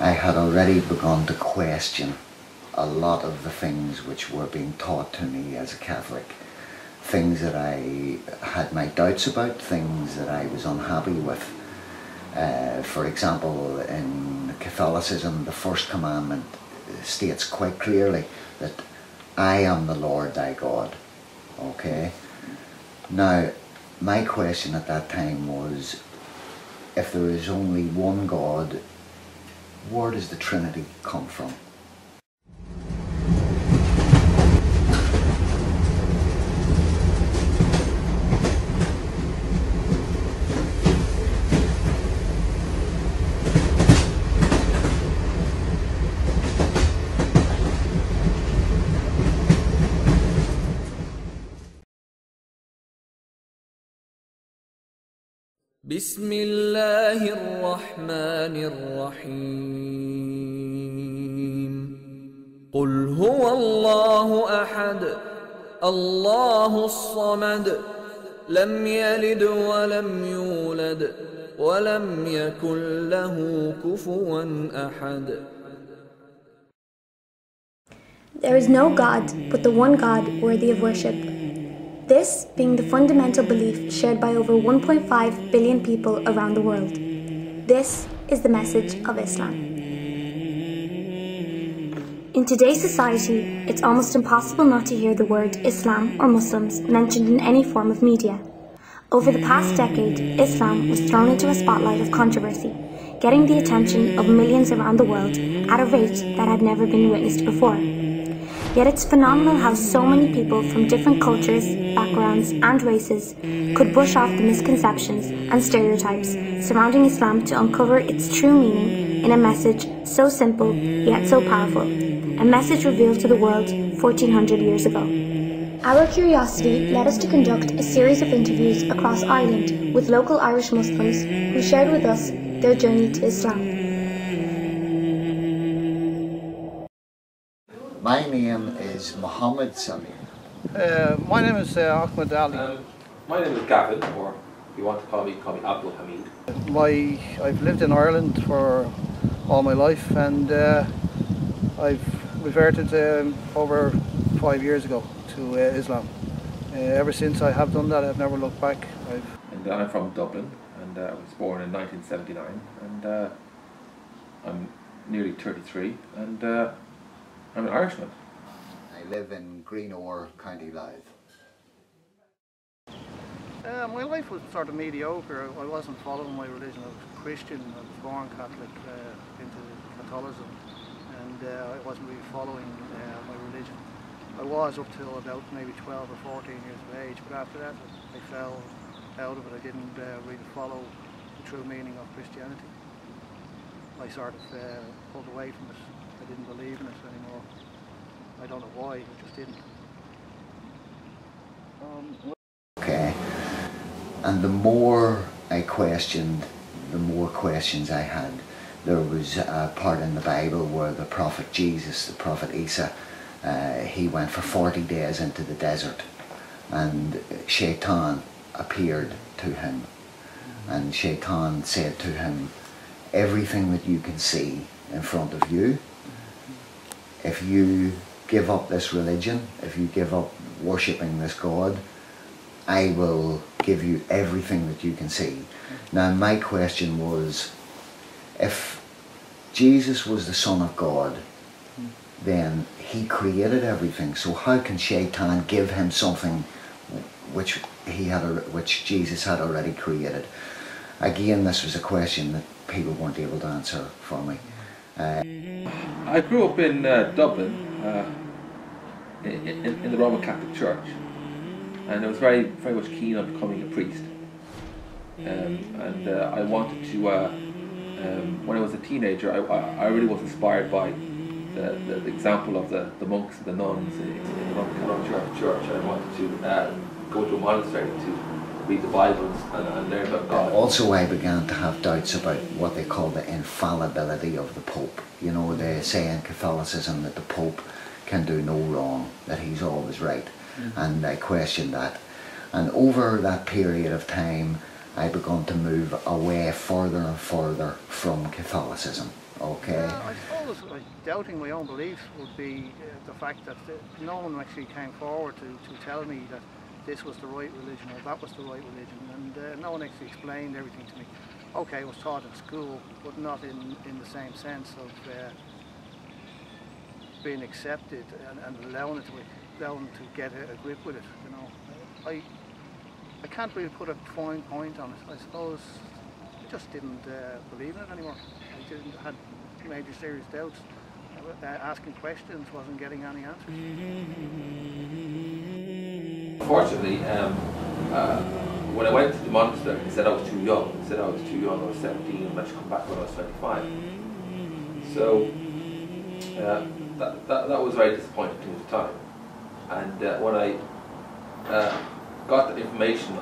I had already begun to question a lot of the things which were being taught to me as a Catholic. Things that I had my doubts about, things that I was unhappy with. For example, in Catholicism, the first commandment states quite clearly that I am the Lord thy God. Okay? Now, my question at that time was, if there is only one God, where does the Trinity come from? بسم الله الرحمن الرحيم قل هو الله أحد الله الصمد لم يلد ولم يولد ولم يكن له كفوا أحد. There is no God but the one God worthy of worship. This being the fundamental belief shared by over 1.5 billion people around the world. This is the message of Islam. In today's society, it's almost impossible not to hear the word Islam or Muslims mentioned in any form of media. Over the past decade, Islam was thrown into a spotlight of controversy, getting the attention of millions around the world at a rate that had never been witnessed before. Yet it's phenomenal how so many people from different cultures, backgrounds and races could brush off the misconceptions and stereotypes surrounding Islam to uncover its true meaning in a message so simple yet so powerful, a message revealed to the world 1400 years ago. Our curiosity led us to conduct a series of interviews across Ireland with local Irish Muslims who shared with us their journey to Islam. My name is Muhammad Salim. My name is Ahmed Ali. My name is Gavin, or if you want to call me Abdul Hamid. I've lived in Ireland for all my life, and I've reverted over 5 years ago to Islam. Ever since I have done that, I've never looked back. And I'm from Dublin, and I was born in 1979, and I'm nearly 33, and I'm an Irishman. I live in Greenore, County Louth. My life was sort of mediocre. I wasn't following my religion. I was Christian. I was born Catholic, into Catholicism, and I wasn't really following my religion. I was up till about maybe 12 or 14 years of age, but after that I fell out of it. I didn't really follow the true meaning of Christianity. I sort of pulled away from it. I didn't believe in it anymore. I don't know why, I just didn't. Okay, and the more I questioned, the more questions I had. There was a part in the Bible where the prophet Jesus, the prophet Isa, he went for 40 days into the desert, and Shaitan appeared to him, and Shaitan said to him, everything that you can see in front of you, if you give up this religion, if you give up worshipping this God, I will give you everything that you can see. Now my question was, if Jesus was the Son of God, then he created everything, so how can Shaitan give him something which Jesus had already created? Again, this was a question that people weren't able to answer for me. I grew up in Dublin, in the Roman Catholic Church, and I was very much keen on becoming a priest. And I wanted to, when I was a teenager, I really was inspired by the example of the monks and the nuns in the Roman Catholic Church. I wanted to go to a monastery to read the Bible and learn about God. Also, I began to have doubts about what they call the infallibility of the Pope. You know, they say in Catholicism that the Pope can do no wrong, that he's always right. And I questioned that. And over that period of time, I began to move away further and further from Catholicism. Okay? Yeah, I suppose like, doubting my own beliefs would be the fact that no one actually came forward to tell me that this was the right religion or that was the right religion, and no one actually explained everything to me. Okay, it was taught in school, but not in the same sense of being accepted and allowing to get a grip with it. You know, I can't really put a fine point on it. I suppose I just didn't believe in it anymore. I had major serious doubts. Asking questions, wasn't getting any answers. Unfortunately, when I went to the monastery, they said I was too young. They said I was too young. I was 17 and I should come back when I was 25. So that was very disappointing to me at the time. And when I got the information,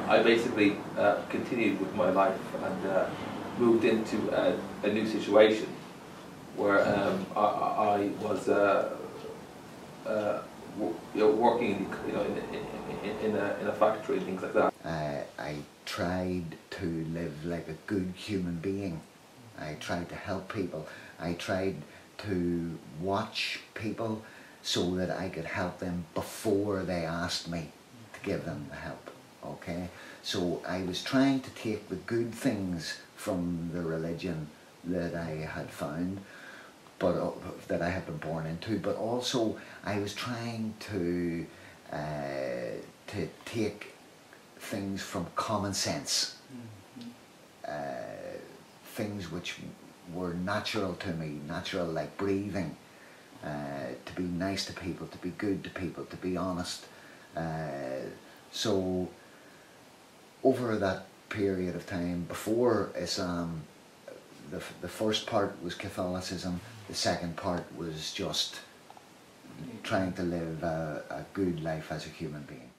I basically continued with my life and moved into a new situation where I was working in a factory and things like that. I tried to live like a good human being. I tried to help people. I tried to watch people so that I could help them before they asked me to give them the help. Okay? So I was trying to take the good things from the religion that I had found, but that I had been born into, but also I was trying to take things from common sense, things which were natural to me, natural like breathing, to be nice to people, to be good to people, to be honest. So over that period of time before Islam, the first part was Catholicism, the second part was just trying to live a good life as a human being.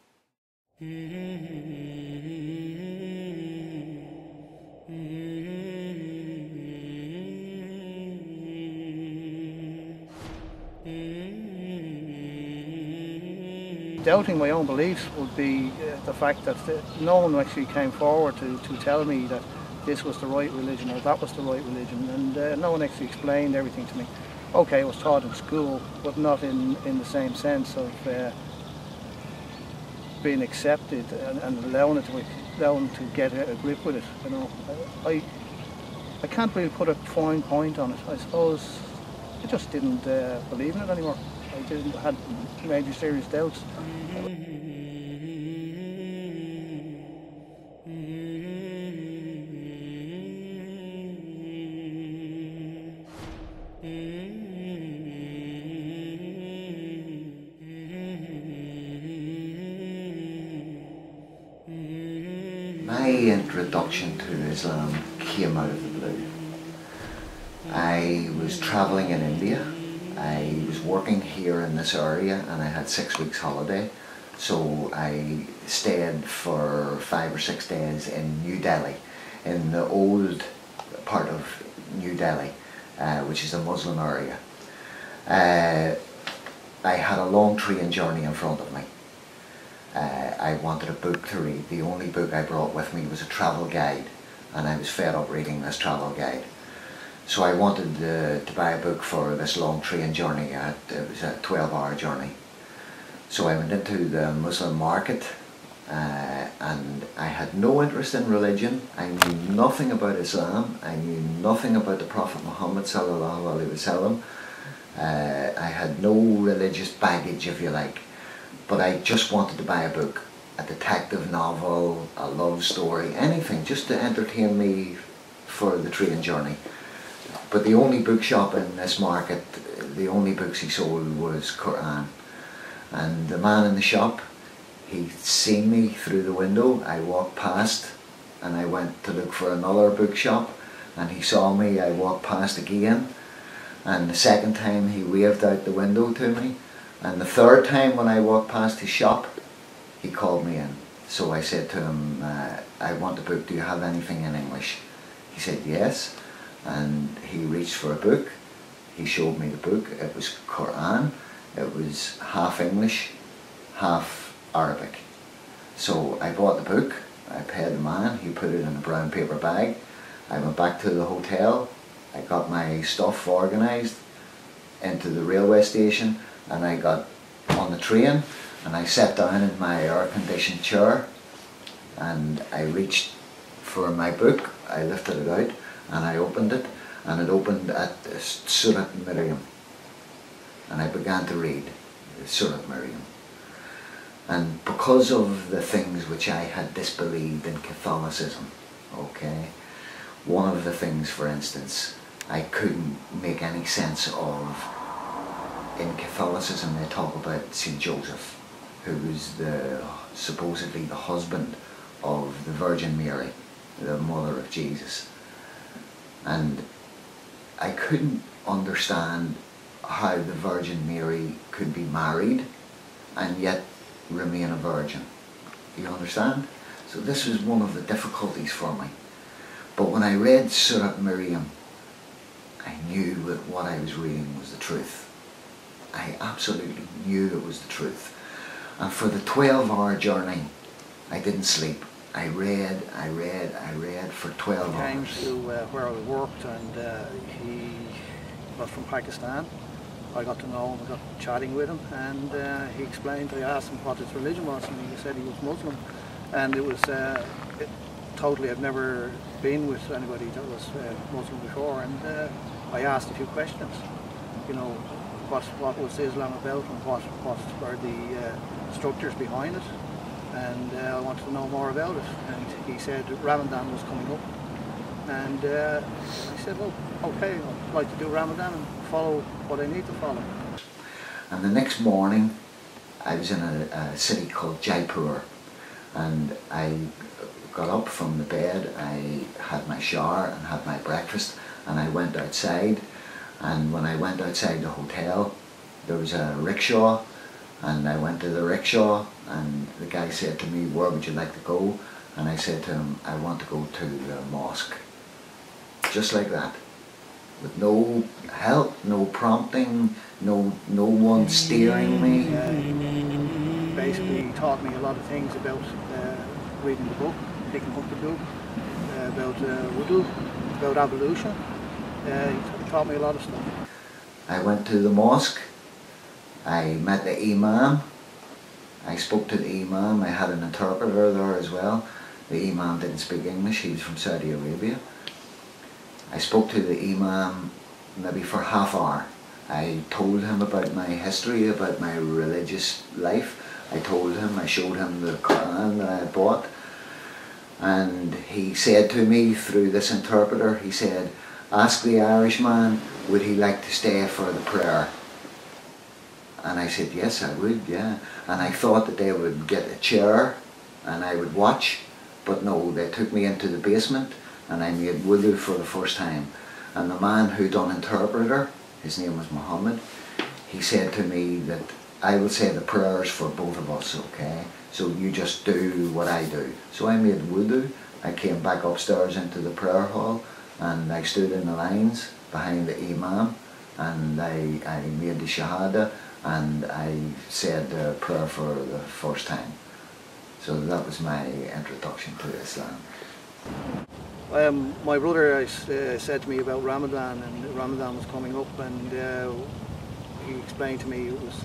Doubting my own beliefs would be the fact that no one actually came forward to tell me that this was the right religion or that was the right religion, and no one actually explained everything to me. Okay, it was taught in school, but not in the same sense of being accepted and allowing to get a grip with it. You know, I can't really put a fine point on it. I suppose I just didn't believe in it anymore. I had major serious doubts. My introduction to Islam came out of the blue. I was travelling in India. I was working here in this area and I had 6 weeks holiday, so I stayed for 5 or 6 days in New Delhi, in the old part of New Delhi, which is a Muslim area. I had a long train journey in front of me. I wanted a book to read. The only book I brought with me was a travel guide, and I was fed up reading this travel guide. So I wanted to buy a book for this long train journey. It was a 12-hour journey. So I went into the Muslim market and I had no interest in religion. I knew nothing about Islam. I knew nothing about the Prophet Muhammad sallallahu alaihi wasallam. I had no religious baggage, if you like, but I just wanted to buy a book, a detective novel, a love story, anything, just to entertain me for the train journey. But the only bookshop in this market, the only books he sold was Quran. And the man in the shop, he'd seen me through the window. I walked past and I went to look for another bookshop, and he saw me. I walked past again, and the second time he waved out the window to me, and the third time when I walked past his shop, he called me in. So I said to him, I want a book, do you have anything in English? He said yes. And he reached for a book. He showed me the book. It was Quran. It was half English, half Arabic. So I bought the book. I paid the man. He put it in a brown paper bag, I went back to the hotel, I got my stuff organised into the railway station, and I got on the train and I sat down in my air-conditioned chair and I reached for my book. I lifted it out and I opened it, and it opened at Surat Miriam, and I began to read Surat Miriam. And because of the things which I had disbelieved in Catholicism, okay, one of the things, for instance, I couldn't make any sense of. In Catholicism they talk about St. Joseph, who was supposedly the husband of the Virgin Mary, the mother of Jesus. And I couldn't understand how the Virgin Mary could be married and yet remain a virgin. You understand? So this was one of the difficulties for me. But when I read Surat Miriam, I knew that what I was reading was the truth. I absolutely knew it was the truth. And for the 12-hour journey, I didn't sleep. I read for 12 hours. He came to where I worked, and he was from Pakistan. I got to know him, I got chatting with him, and he explained, I asked him what his religion was, and he said he was Muslim. And it was totally, I've never been with anybody that was Muslim before, and I asked a few questions. You know, what was Islam about, and what were the structures behind it, and I wanted to know more about it. And he said Ramadan was coming up, and I said, well, okay, I'd like to do Ramadan and follow what I need to follow. And the next morning I was in a city called Jaipur, and I got up from the bed, I had my shower and had my breakfast, and I went outside. And when I went outside the hotel, there was a rickshaw, and I went to the rickshaw, and the guy said to me, where would you like to go? And I said to him, I want to go to the mosque. Just like that. With no help, no prompting, no one steering me. Basically he taught me a lot of things about reading the book, picking up the book, about wudu, about evolution. He taught me a lot of stuff. I went to the mosque, I met the imam, I spoke to the imam, I had an interpreter there as well. The imam didn't speak English, he was from Saudi Arabia. I spoke to the imam maybe for half hour. I told him about my history, about my religious life. I told him, I showed him the Quran that I had bought. And he said to me through this interpreter, he said, ask the Irishman, would he like to stay for the prayer? And I said, yes, I would, yeah. And I thought that they would get a chair and I would watch, but no, they took me into the basement and I made wudu for the first time. And the man who done interpreter, his name was Muhammad, he said to me that I will say the prayers for both of us, okay? So you just do what I do. So I made wudu, I came back upstairs into the prayer hall, and I stood in the lines behind the imam, and I made the shahada, and I said the prayer for the first time. So that was my introduction to Islam. My brother said to me about Ramadan, and Ramadan was coming up, and he explained to me it was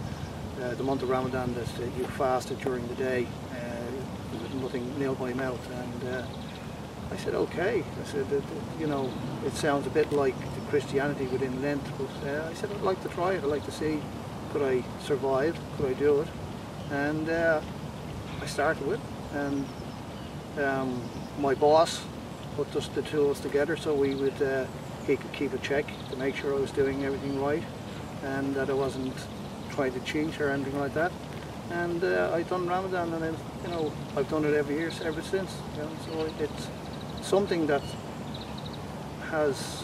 the month of Ramadan that you fasted during the day, there was nothing nil by mouth, and I said, okay. I said, you know, it sounds a bit like the Christianity within Lent, but I said, I'd like to try it. I'd like to see, could I survive? Could I do it? And I started with it. And my boss put us the two of us together, so we would he could keep a check to make sure I was doing everything right, and that I wasn't trying to cheat or anything like that. And I've done Ramadan, and I've done it every year ever since. You know, so it's something that has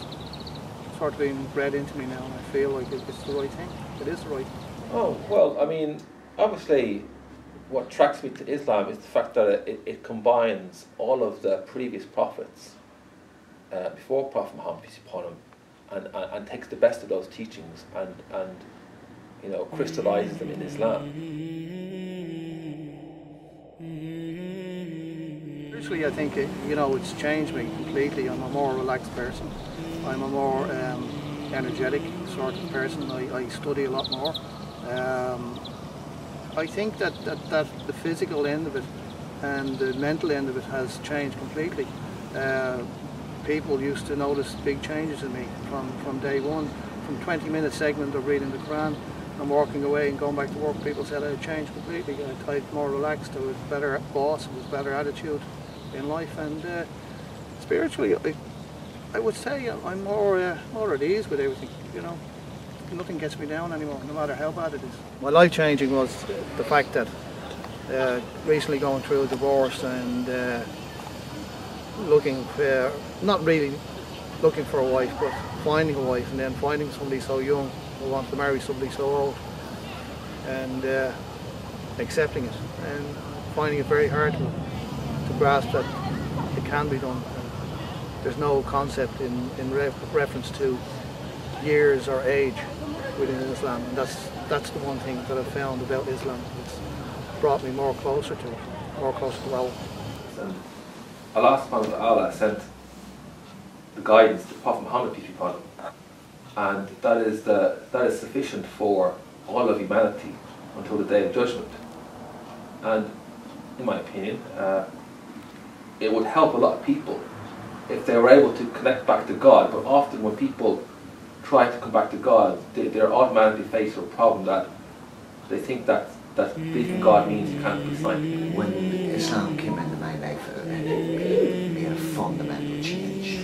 sort of been bred into me now, and I feel like it's the right thing. It is the right thing. Oh, well, I mean, obviously what attracts me to Islam is the fact that it combines all of the previous prophets before Prophet Muhammad, peace be upon him, and takes the best of those teachings and crystallizes them in Islam. Spiritually, I think it's changed me completely. I'm a more relaxed person. I'm a more energetic sort of person. I study a lot more. I think that the physical end of it and the mental end of it has changed completely. People used to notice big changes in me from day one. From 20-minute segment of reading the Quran and walking away and going back to work, people said I had changed completely. I was more relaxed, I was a better boss, I was a better attitude in life, and spiritually I would say I'm more at ease with everything, Nothing gets me down anymore, no matter how bad it is. My life changing was the fact that recently going through a divorce and not really looking for a wife, but finding a wife, and then finding somebody so young who wants to marry somebody so old, and accepting it, and finding it very hard to grasp that it can be done. And there's no concept in reference to years or age within Islam, and that's the one thing that I've found about Islam. It's brought me more closer to it, more closer to Allah. Allah subhanahu wa ta'ala sent the guidance to Prophet Muhammad, peace be upon him, and that is sufficient for all of humanity until the Day of Judgment. And in my opinion, it would help a lot of people if they were able to connect back to God. But often when people try to come back to God, they're automatically faced with a problem that they think that believing in God means you can't be scientific. When Islam came into my life, it made a fundamental change.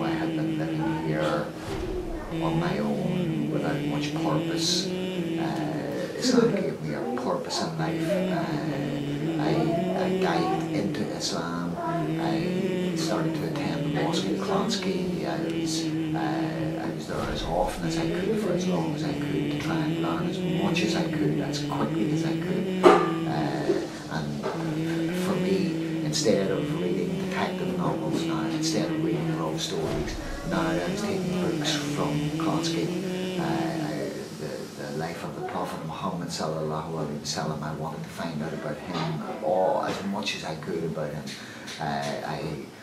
I had been living here on my own without much purpose. Islam gave me a purpose in life. I dived into Islam. I started to attend the mosque in Clonsky. I was there as often as I could for as long as I could to try and learn as much as I could, as quickly as I could. And for me, instead of reading detective novels now, instead of reading love stories, now I was taking books from Clonsky. The life of the Prophet Muhammad sallallahu alaihi wasallam. I wanted to find out about him, as much as I could about him.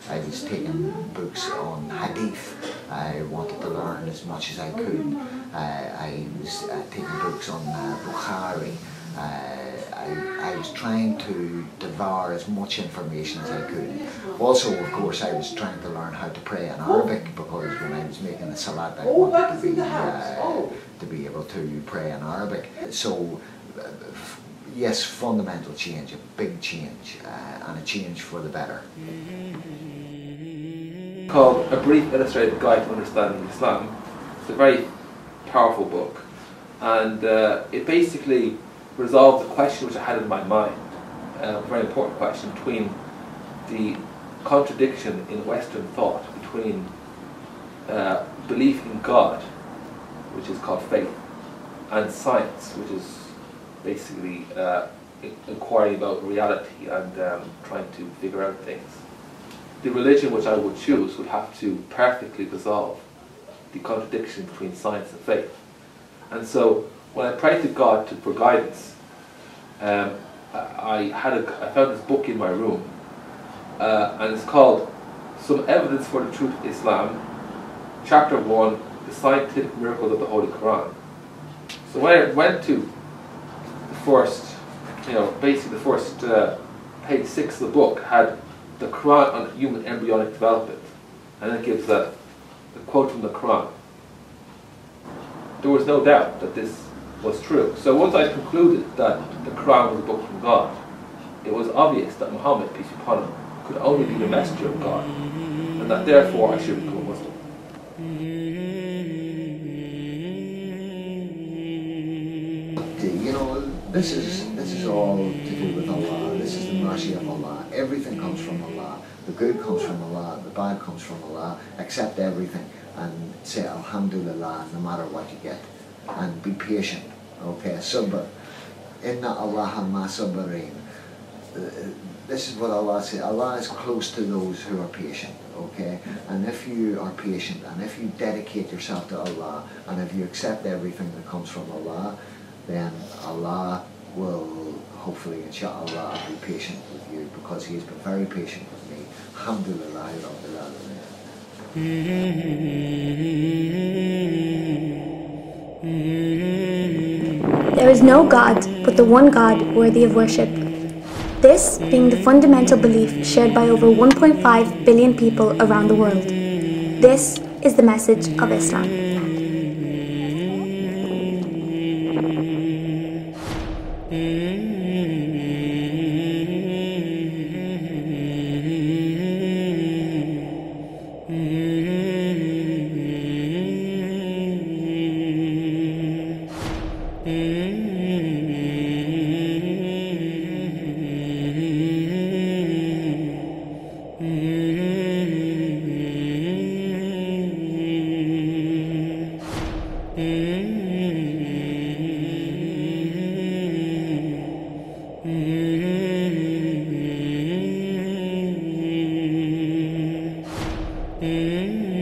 I was taking books on hadith. I wanted to learn as much as I could. I was taking books on Bukhari. I was trying to devour as much information as I could. Also, of course, I was trying to learn how to pray in Arabic, because when I was making the salat, I wanted to be able to pray in Arabic. So, yes, fundamental change, a big change, and a change for the better. Called A Brief Illustrated Guide to Understanding Islam. It's a very powerful book, and it basically resolved the question which I had in my mind, a very important question, between the contradiction in Western thought between belief in God, which is called faith, and science, which is basically inquiring about reality and trying to figure out things. The religion which I would choose would have to perfectly resolve the contradiction between science and faith. And so when I prayed to God for guidance, I found this book in my room, and it's called Some Evidence for the Truth of Islam, Chapter 1, The Scientific Miracles of the Holy Quran. So when I went to the first, basically the first page 6 of the book had the Quran on human embryonic development, and it gives a quote from the Quran. There was no doubt that this was true. So once I concluded that the Quran was a book from God, it was obvious that Muhammad, peace be upon him, could only be the messenger of God, and that therefore I should become a Muslim. This is all to do with Allah. This is the mercy of Allah. Everything comes from Allah. The good comes from Allah. The bad comes from Allah. Accept everything and say Alhamdulillah no matter what you get. And be patient. Okay, sabr. Inna Allah ma sabarin. This is what Allah says. Allah is close to those who are patient. Okay, and if you are patient, and if you dedicate yourself to Allah, and if you accept everything that comes from Allah, then Allah will hopefully, inshallah, I'll be patient with you, because He's been very patient with me. Alhamdulillah, Rabbil Alamin. There is no God but the one God worthy of worship. This being the fundamental belief shared by over 1.5 billion people around the world. This is the message of Islam. Mm-hmm.